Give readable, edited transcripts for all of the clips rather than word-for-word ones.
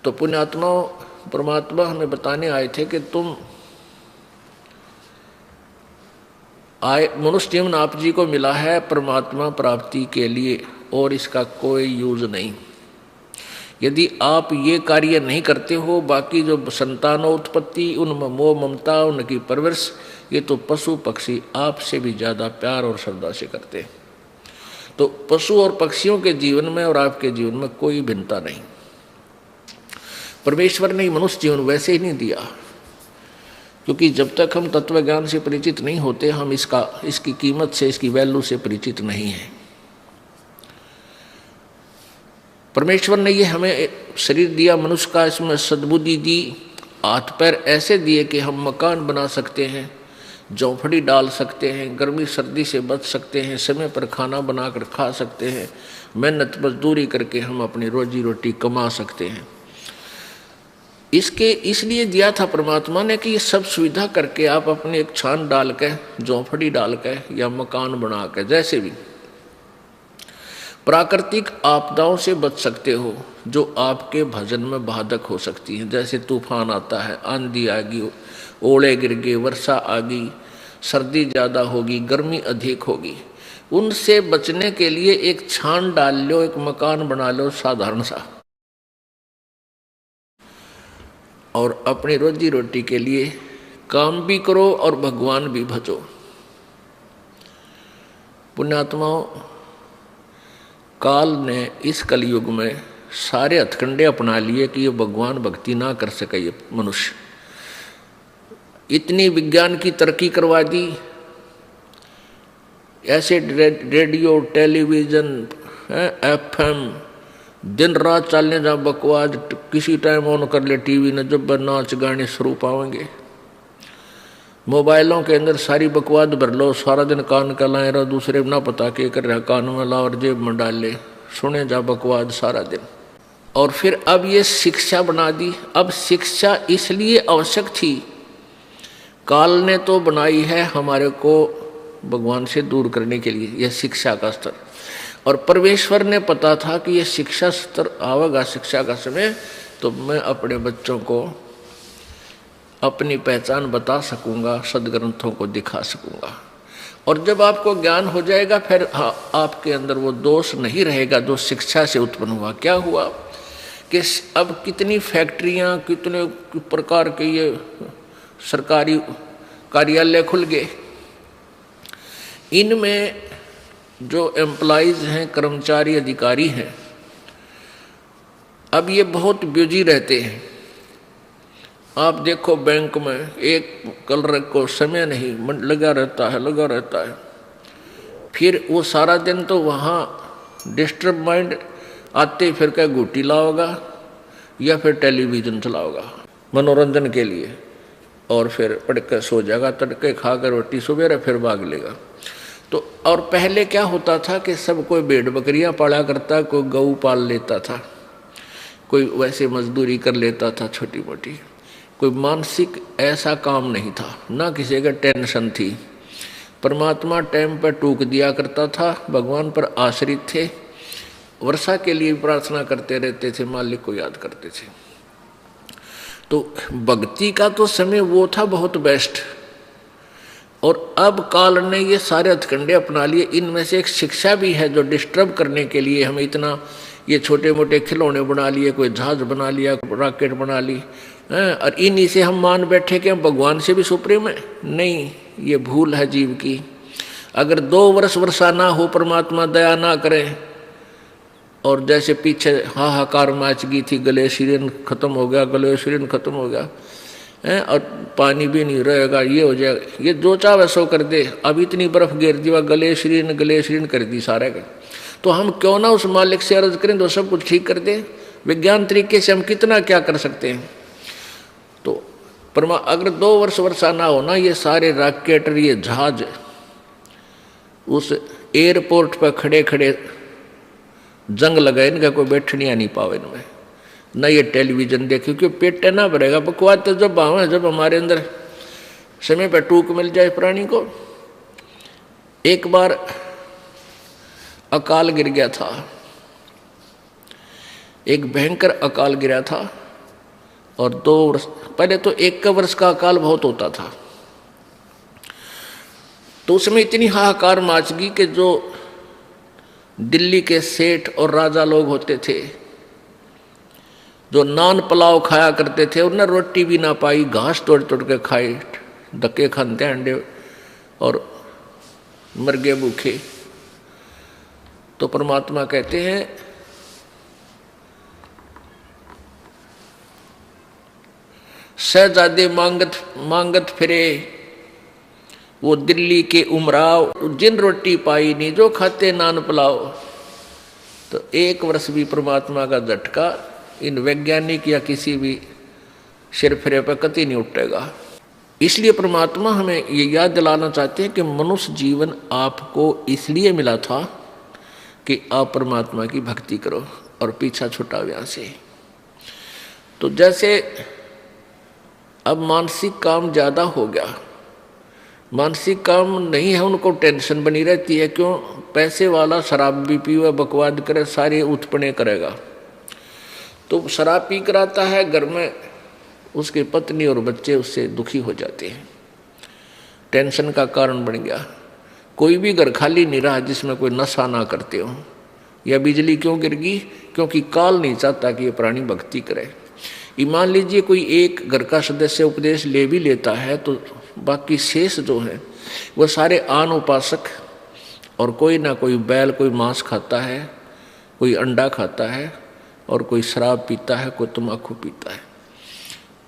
तो पुण्यात्मा परमात्मा हमें बताने आए थे कि तुम आए, मनुष्य जीवन आप जी को मिला है परमात्मा प्राप्ति के लिए और इसका कोई यूज नहीं। यदि आप ये कार्य नहीं करते हो, बाकी जो संतानोत्पत्ति, उनमें मोह ममता, उनकी परवरिश, ये तो पशु पक्षी आपसे भी ज़्यादा प्यार और श्रद्धा से करते हैं। तो पशु और पक्षियों के जीवन में और आपके जीवन में कोई भिन्नता नहीं। परमेश्वर ने मनुष्य जीवन वैसे ही नहीं दिया, क्योंकि जब तक हम तत्व ज्ञान से परिचित नहीं होते, हम इसकी कीमत से, इसकी वैल्यू से परिचित नहीं है। परमेश्वर ने ये हमें शरीर दिया मनुष्य का, इसमें सद्बुद्धि दी, हाथ पैर ऐसे दिए कि हम मकान बना सकते हैं, झोंपड़ी डाल सकते हैं, गर्मी सर्दी से बच सकते हैं, समय पर खाना बनाकर खा सकते हैं, मेहनत मजदूरी करके हम अपनी रोजी रोटी कमा सकते हैं। इसके इसलिए दिया था परमात्मा ने कि ये सब सुविधा करके आप अपने एक छान डाल के, झोंपड़ी डाल के या मकान बना के, जैसे भी प्राकृतिक आपदाओं से बच सकते हो जो आपके भजन में बाधक हो सकती हैं। जैसे तूफान आता है, आंधी आ गई, ओले गिर गए, वर्षा आ गई, सर्दी ज़्यादा होगी, गर्मी अधिक होगी, उनसे बचने के लिए एक छान डाल लो, एक मकान बना लो साधारण सा, और अपनी रोजी रोटी के लिए काम भी करो और भगवान भी भजो। पुण्यात्माओं, काल ने इस कलयुग में सारे हथकंडे अपना लिए कि ये भगवान भक्ति ना कर सके ये मनुष्य। इतनी विज्ञान की तरक्की करवा दी, ऐसे रेडियो, टेलीविज़न, एफएम दिन रात चलने जा बकवास, किसी टाइम ऑन कर ले टीवी ने, जब नाच गाने शुरू पाएंगे। मोबाइलों के अंदर सारी बकवास भर लो, सारा दिन कान का लाए रहो, दूसरे ना पता के कर रहा, कान में ला और जेब में डाल ले, सुने जा बकवास सारा दिन। और फिर अब ये शिक्षा बना दी। अब शिक्षा इसलिए आवश्यक थी, काल ने तो बनाई है हमारे को भगवान से दूर करने के लिए, यह शिक्षा का स्तर। और परमेश्वर ने पता था कि यह शिक्षा स्तर आवेगा, शिक्षा का समय, तो मैं अपने बच्चों को अपनी पहचान बता सकूंगा, सदग्रंथों को दिखा सकूंगा। और जब आपको ज्ञान हो जाएगा, फिर आपके अंदर वो दोष नहीं रहेगा जो शिक्षा से उत्पन्न हुआ। क्या हुआ कि अब कितनी फैक्ट्रियां, कितने प्रकार के ये सरकारी कार्यालय खुल गए, इनमें जो एम्प्लॉइज हैं, कर्मचारी अधिकारी हैं, अब ये बहुत बिजी रहते हैं। आप देखो बैंक में एक कलर को समय नहीं लगा रहता है। फिर वो सारा दिन तो वहाँ डिस्टर्ब माइंड आते फिर क्या गुटी लाओगा या फिर टेलीविज़न चलाओगा मनोरंजन के लिए, और फिर पढ़ कर सो जाएगा, तड़के खाकर रोटी सुबह फिर भाग लेगा। तो और पहले क्या होता था कि सब कोई भेड़ बकरियां पाला करता, कोई गऊ पाल लेता था, कोई वैसे मजदूरी कर लेता था छोटी मोटी, कोई मानसिक ऐसा काम नहीं था, ना किसी का टेंशन थी। परमात्मा टाइम पर टूक दिया करता था, भगवान पर आश्रित थे, वर्षा के लिए प्रार्थना करते रहते थे, मालिक को याद करते थे। तो भक्ति का तो समय वो था बहुत बेस्ट। और अब काल ने ये सारे हथकंडे अपना लिए। इनमें से एक शिक्षा भी है जो डिस्टर्ब करने के लिए हमें इतना ये छोटे मोटे खिलौने बना लिए, कोई जहाज बना लिया, रॉकेट बना ली, और इन्हीं से हम मान बैठे कि हम भगवान से भी सुप्रीम है। नहीं, ये भूल है जीव की। अगर 2 वर्ष वर्षा ना हो, परमात्मा दया ना करे, और जैसे पीछे हाहाकार मच गई थी, ग्लेशियन खत्म हो गया, और पानी भी नहीं रहेगा, ये हो जाएगा, ये जो चाहे सो कर दे। अब इतनी बर्फ गिर दी, ग्लेशियन कर दी सारे का। तो हम क्यों ना उस मालिक से अर्ज करें तो सब कुछ ठीक कर दे। विज्ञान तरीके से हम कितना क्या कर सकते हैं। तो अगर 2 वर्ष वर्षा ना हो ना, ये सारे रॉकेट, ये जहाज उस एयरपोर्ट पर खड़े खड़े जंग लगाए, इनका कोई बैठनिया नहीं पावे इनमें, न ये टेलीविज़न देखे, क्योंकि पेट ना भरेगा। बकवास तो जब आवे, जब हमारे अंदर समय पर टूक मिल जाए प्राणी को। एक बार अकाल गिर गया था, एक भयंकर अकाल गिरा था, और 2 वर्ष पहले तो 1 वर्ष का अकाल बहुत होता था, तो उसमें इतनी हाहाकार मच गई कि जो दिल्ली के सेठ और राजा लोग होते थे, जो नान पुलाव खाया करते थे, उन्हें रोटी भी ना पाई, घास तोड़ तोड़ के खाए, धक्के खाते अंडे और मर गए भूखे। तो परमात्मा कहते हैं शहजादे मांगत फिरे, वो दिल्ली के उमराव, जिन रोटी पाई नहीं जो खाते नान पुलाव। तो 1 वर्ष भी परमात्मा का झटका इन वैज्ञानिक या किसी भी सिर फिरे पर कतई नहीं उठेगा। इसलिए परमात्मा हमें ये याद दिलाना चाहते हैं कि मनुष्य जीवन आपको इसलिए मिला था कि आप परमात्मा की भक्ति करो और पीछा छुटा व्याह से। तो जैसे अब मानसिक काम ज़्यादा हो गया, मानसिक काम नहीं है, उनको टेंशन बनी रहती है। क्यों? पैसे वाला शराब भी पीवे, बकवाद करे, सारे उत्पन्न करेगा। तो शराब पी कर आता है घर में, उसके पत्नी और बच्चे उससे दुखी हो जाते हैं, टेंशन का कारण बन गया। कोई भी घर खाली नहीं रहा जिसमें कोई नशा ना करते हो। या बिजली क्यों गिर गई? क्योंकि काल नहीं चाहता कि ये प्राणी भक्ति करे। मान लीजिए कोई एक घर का सदस्य उपदेश ले भी लेता है तो बाकी शेष जो है वो सारे आन उपासक, और कोई ना कोई बैल, कोई मांस खाता है, कोई अंडा खाता है, और कोई शराब पीता है, कोई तम्बाकू पीता है।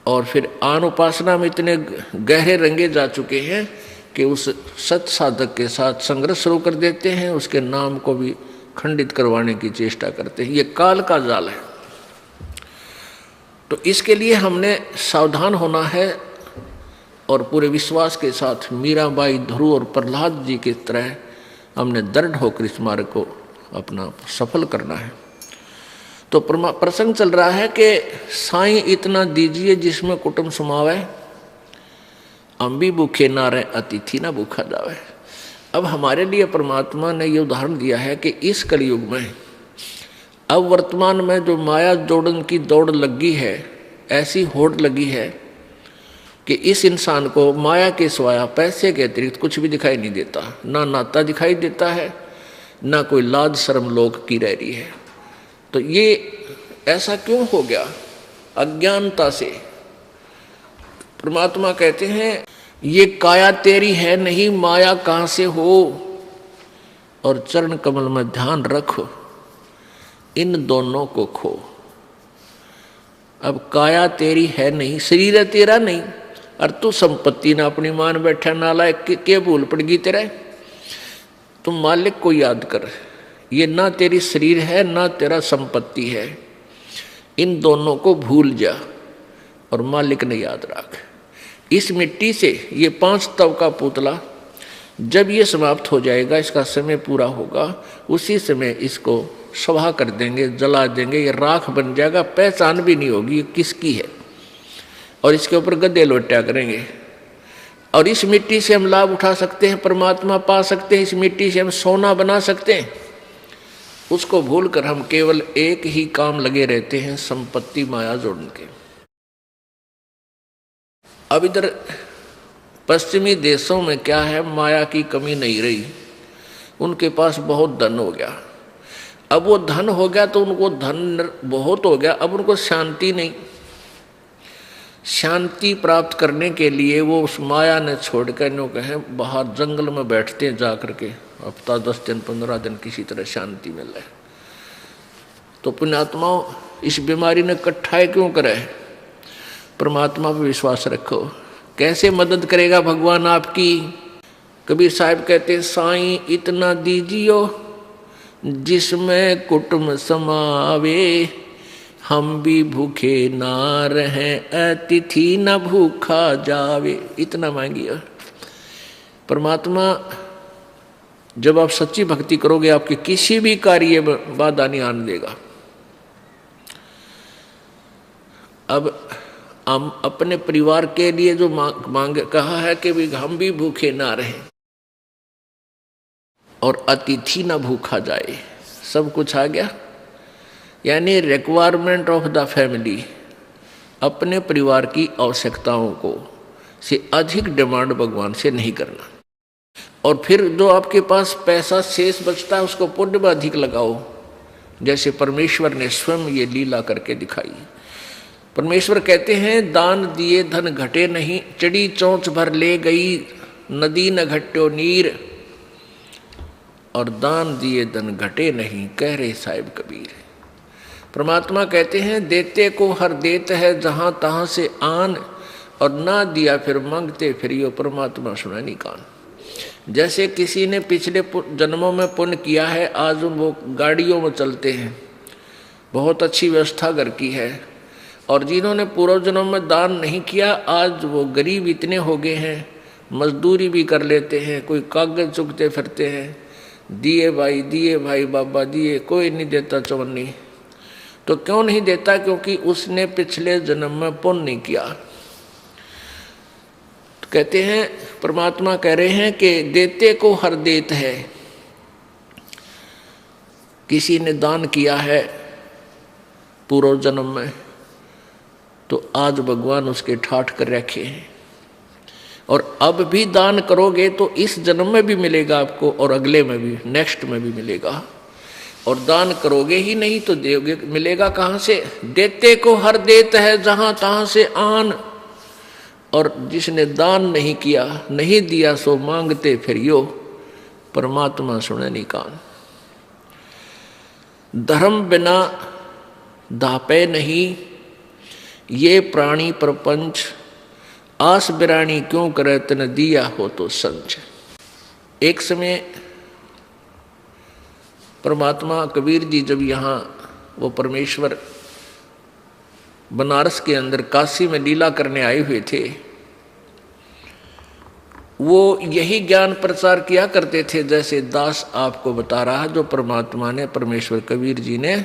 और फिर आन उपासना में इतने गहरे रंगे जा चुके हैं कि उस सत साधक के साथ संघर्ष शुरू कर देते हैं, उसके नाम को भी खंडित करवाने की चेष्टा करते हैं। ये काल का जाल है। तो इसके लिए हमने सावधान होना है और पूरे विश्वास के साथ मीराबाई, ध्रुव और प्रहलाद जी की तरह हमने दृढ़ होकर इस मार्ग को अपना सफल करना है। तो प्रसंग चल रहा है कि साईं इतना दीजिए जिसमें कुटुंब समावे, हम भी भूखे ना रहे, अतिथि ना भूखा जावे। अब हमारे लिए परमात्मा ने ये उदाहरण दिया है कि इस कलयुग में, अब वर्तमान में जो माया जोड़न की दौड़ लगी है, ऐसी होड़ लगी है कि इस इंसान को माया के सिवाय पैसे के अतिरिक्त कुछ भी दिखाई नहीं देता। ना नाता दिखाई देता है, ना कोई लाज शर्म लोग की रह रही है। तो ये ऐसा क्यों हो गया? अज्ञानता से। परमात्मा कहते हैं ये काया तेरी है नहीं, माया कहाँ से हो, और चरण कमल में ध्यान रखो, इन दोनों को खो। अब काया तेरी है नहीं, शरीर है तेरा नहीं, और तू संपत्ति ना अपनी मान बैठा, नालायक के भूल पड़ गई तेरे। तुम मालिक को याद कर, ये ना तेरी शरीर है ना तेरा संपत्ति है, इन दोनों को भूल जा और मालिक ने याद रख। इस मिट्टी से ये 5 तव का पुतला जब ये समाप्त हो जाएगा, इसका समय पूरा होगा, उसी समय इसको सभा कर देंगे, जला देंगे, ये राख बन जाएगा, पहचान भी नहीं होगी ये किसकी है, और इसके ऊपर गद्दे लोटा करेंगे। और इस मिट्टी से हम लाभ उठा सकते हैं, परमात्मा पा सकते हैं, इस मिट्टी से हम सोना बना सकते हैं। उसको भूलकर हम केवल एक ही काम लगे रहते हैं, संपत्ति माया जोड़ने के। अब इधर पश्चिमी देशों में क्या है, माया की कमी नहीं रही, उनके पास बहुत धन हो गया। अब वो धन हो गया तो उनको धन बहुत हो गया, अब उनको शांति नहीं। शांति प्राप्त करने के लिए वो उस माया ने छोड़ कर नो कहें बाहर जंगल में बैठते हैं जा करके, हफ्ता 10 दिन 15 दिन किसी तरह शांति मिल रहा है। तो पुण्यात्माओं, इस बीमारी ने कट्ठाई क्यों करे? परमात्मा पर विश्वास रखो, कैसे मदद करेगा भगवान आपकी। कबीर साहब कहते हैं साईं इतना दीजियो जिसमें कुटुंब समावे, हम भी भूखे ना रहें, अतिथि न भूखा जावे। इतना मांगिए। परमात्मा जब आप सच्ची भक्ति करोगे, आपके किसी भी कार्य में बाधा नहीं आने देगा। अब हम अपने परिवार के लिए जो मांग कहा है कि भी हम भी भूखे ना रहें और अतिथि ना भूखा जाए, सब कुछ आ गया। यानी रिक्वायरमेंट ऑफ द फैमिली, अपने परिवार की आवश्यकताओं को से अधिक डिमांड भगवान से नहीं करना। और फिर जो आपके पास पैसा शेष बचता है उसको पुण्य में अधिक लगाओ, जैसे परमेश्वर ने स्वयं ये लीला करके दिखाई। परमेश्वर कहते हैं, दान दिए धन घटे नहीं, चढ़ी चोंच भर ले गई नदी न घट्यो नीर। और दान दिए धन घटे नहीं, कह रहे साहिब कबीर। परमात्मा कहते हैं, देते को हर देत है जहां तहां से आन, और ना दिया फिर मांगते फिरियो, परमात्मा सुना नहीं कान। जैसे किसी ने पिछले जन्मों में पुण्य किया है, आज वो गाड़ियों में चलते हैं, बहुत अच्छी व्यवस्था घर की है, और जिन्होंने पूर्व जन्म में दान नहीं किया, आज वो गरीब इतने हो गए हैं, मजदूरी भी कर लेते हैं, कोई कागज चुगते फिरते हैं, दिए भाई बाबा दिए, कोई नहीं देता चवन्नी। तो क्यों नहीं देता? क्योंकि उसने पिछले जन्म में पुण्य नहीं किया। तो कहते हैं, परमात्मा कह रहे हैं कि देते को हर देत है। किसी ने दान किया है पूर्व जन्म में, तो आज भगवान उसके ठाठ कर रखे हैं, और अब भी दान करोगे तो इस जन्म में भी मिलेगा आपको, और अगले में भी, नेक्स्ट में भी मिलेगा। और दान करोगे ही नहीं तो दोगे, मिलेगा कहाँ से? देते को हर देत है जहां तहां से आन। और जिसने दान नहीं किया, नहीं दिया, सो मांगते फिरियो, परमात्मा सुने नहीं कान। धर्म बिना दापे नहीं, ये प्राणी प्रपंच, आस बिरानी क्यों करे तन दिया हो तो संच। एक समय परमात्मा कबीर जी जब यहाँ वो परमेश्वर बनारस के अंदर काशी में लीला करने आए हुए थे, वो यही ज्ञान प्रचार किया करते थे जैसे दास आपको बता रहा, जो परमात्मा ने, परमेश्वर कबीर जी ने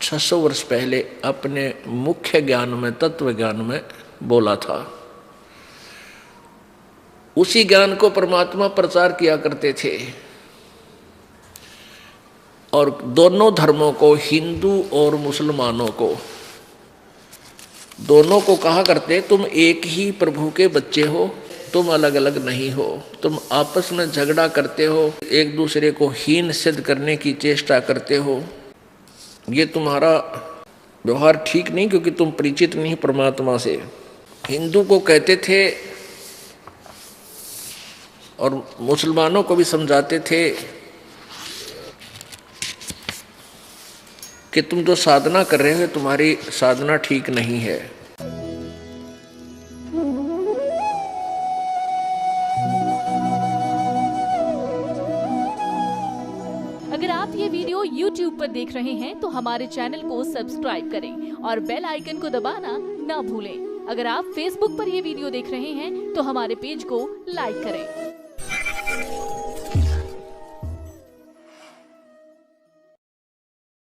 600 वर्ष पहले अपने मुख्य ज्ञान में, तत्व ज्ञान में बोला था। उसी ज्ञान को परमात्मा प्रचार किया करते थे, और दोनों धर्मों को, हिंदू और मुसलमानों को, दोनों को कहा करते, तुम एक ही प्रभु के बच्चे हो, तुम अलग अलग नहीं हो। तुम आपस में झगड़ा करते हो, एक दूसरे को हीन सिद्ध करने की चेष्टा करते हो, ये तुम्हारा व्यवहार ठीक नहीं, क्योंकि तुम परिचित नहीं परमात्मा से। हिंदू को कहते थे और मुसलमानों को भी समझाते थे कि तुम जो साधना कर रहे हो, तुम्हारी साधना ठीक नहीं है। अगर आप ये वीडियो YouTube पर देख रहे हैं तो हमारे चैनल को सब्सक्राइब करें और बेल आइकन को दबाना ना भूलें। अगर आप Facebook पर ये वीडियो देख रहे हैं तो हमारे पेज को लाइक करें।